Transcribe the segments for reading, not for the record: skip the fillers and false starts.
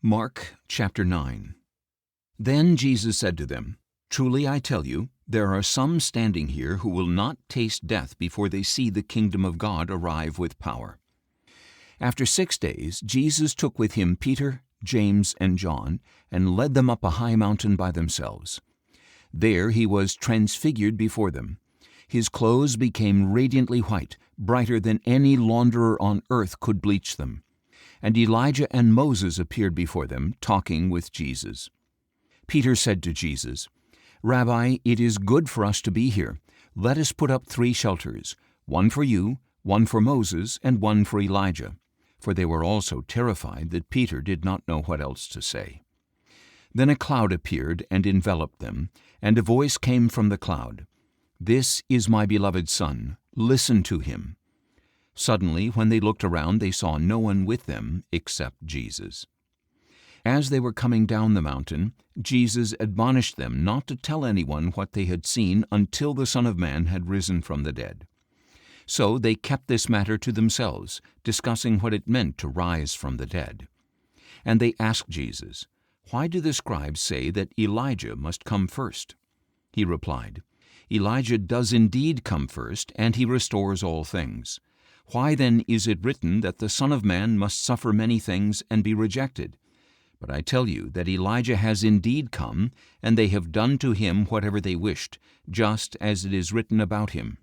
Mark chapter 9. Then Jesus said to them, "Truly I tell you, there are some standing here who will not taste death before they see the kingdom of God arrive with power." After 6 days, Jesus took with him Peter, James, and John, and led them up a high mountain by themselves. There he was transfigured before them. His clothes became radiantly white, brighter than any launderer on earth could bleach them. And Elijah and Moses appeared before them, talking with Jesus. Peter said to Jesus, "Rabbi, it is good for us to be here. Let us put up 3 shelters, one for you, one for Moses, and one for Elijah." For they were all so terrified that Peter did not know what else to say. Then a cloud appeared and enveloped them, and a voice came from the cloud, "This is my beloved Son, listen to him." Suddenly, when they looked around, they saw no one with them except Jesus. As they were coming down the mountain, Jesus admonished them not to tell anyone what they had seen until the Son of Man had risen from the dead. So they kept this matter to themselves, discussing what it meant to rise from the dead. And they asked Jesus, "Why do the scribes say that Elijah must come first?" He replied, "Elijah does indeed come first, and he restores all things. Why then is it written that the Son of Man must suffer many things and be rejected? But I tell you that Elijah has indeed come, and they have done to him whatever they wished, just as it is written about him."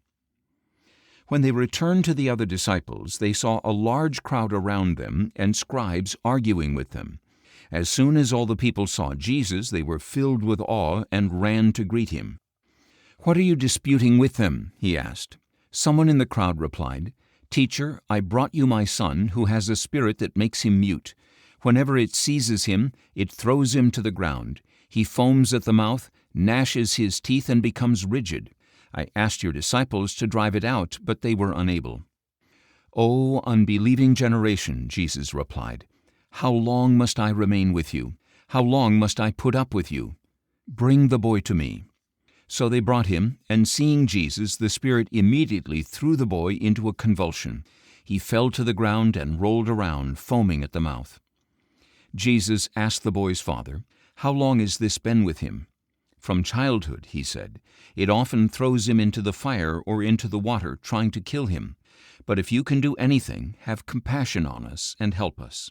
When they returned to the other disciples, they saw a large crowd around them and scribes arguing with them. As soon as all the people saw Jesus, they were filled with awe and ran to greet him. "What are you disputing with them?" he asked. Someone in the crowd replied, "Teacher, I brought you my son, who has a spirit that makes him mute. Whenever it seizes him, it throws him to the ground. He foams at the mouth, gnashes his teeth, and becomes rigid. I asked your disciples to drive it out, but they were unable." "O unbelieving generation," Jesus replied, "how long must I remain with you? How long must I put up with you? Bring the boy to me." So they brought him, and seeing Jesus, the spirit immediately threw the boy into a convulsion. He fell to the ground and rolled around, foaming at the mouth. Jesus asked the boy's father, "How long has this been with him?" "From childhood," he said. "It often throws him into the fire or into the water, trying to kill him. But if you can do anything, have compassion on us and help us."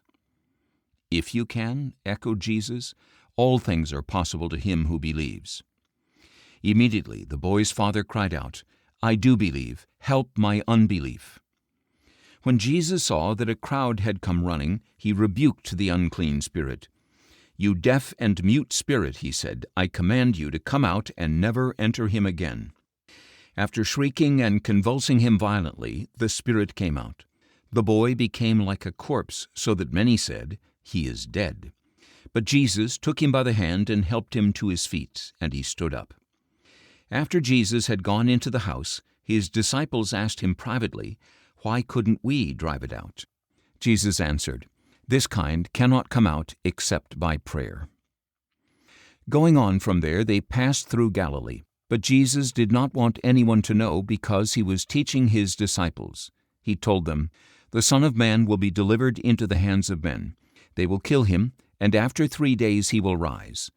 "If you can," echoed Jesus, "all things are possible to him who believes." Immediately the boy's father cried out, "I do believe. Help my unbelief." When Jesus saw that a crowd had come running, he rebuked the unclean spirit. "You deaf and mute spirit," he said, "I command you to come out and never enter him again." After shrieking and convulsing him violently, the spirit came out. The boy became like a corpse, so that many said, "He is dead." But Jesus took him by the hand and helped him to his feet, and he stood up. After Jesus had gone into the house, his disciples asked him privately, "Why couldn't we drive it out?" Jesus answered, "This kind cannot come out except by prayer." Going on from there, they passed through Galilee. But Jesus did not want anyone to know, because he was teaching his disciples. He told them, "The Son of Man will be delivered into the hands of men. They will kill him, and after 3 days he will rise."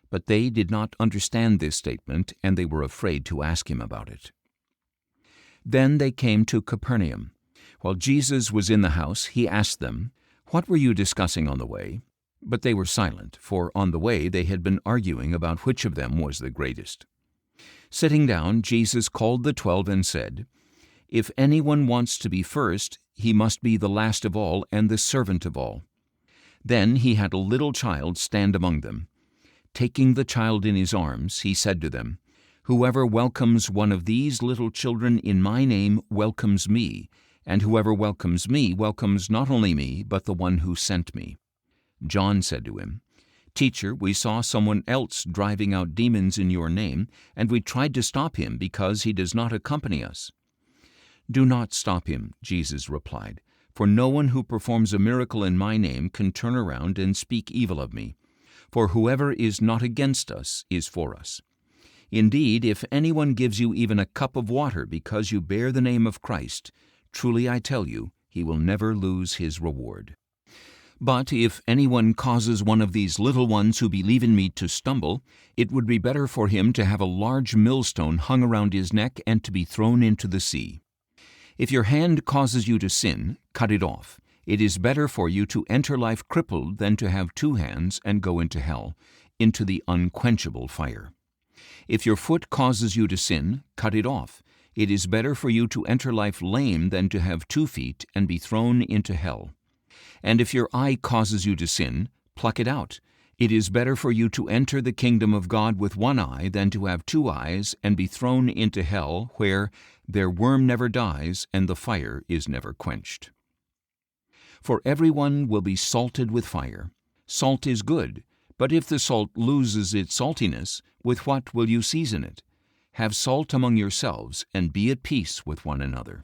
But they did not understand this statement, and they were afraid to ask him about it. Then they came to Capernaum. While Jesus was in the house, he asked them, "What were you discussing on the way?" But they were silent, for on the way they had been arguing about which of them was the greatest. Sitting down, Jesus called the 12 and said, "If anyone wants to be first, he must be the last of all and the servant of all." Then he had a little child stand among them. Taking the child in his arms, he said to them, "Whoever welcomes one of these little children in my name welcomes me, and whoever welcomes me welcomes not only me, but the one who sent me." John said to him, "Teacher, we saw someone else driving out demons in your name, and we tried to stop him because he does not accompany us." "Do not stop him," Jesus replied, "for no one who performs a miracle in my name can turn around and speak evil of me. For whoever is not against us is for us. Indeed, if anyone gives you even a cup of water because you bear the name of Christ, truly I tell you, he will never lose his reward." But if anyone causes one of these little ones who believe in me to stumble, it would be better for him to have a large millstone hung around his neck and to be thrown into the sea. If your hand causes you to sin, cut it off. It is better for you to enter life crippled than to have two hands and go into hell, into the unquenchable fire. If your foot causes you to sin, cut it off. It is better for you to enter life lame than to have 2 feet and be thrown into hell. And if your eye causes you to sin, pluck it out. It is better for you to enter the kingdom of God with 1 eye than to have 2 eyes and be thrown into hell, where their worm never dies and the fire is never quenched. For everyone will be salted with fire. Salt is good, but if the salt loses its saltiness, with what will you season it? Have salt among yourselves, and be at peace with one another.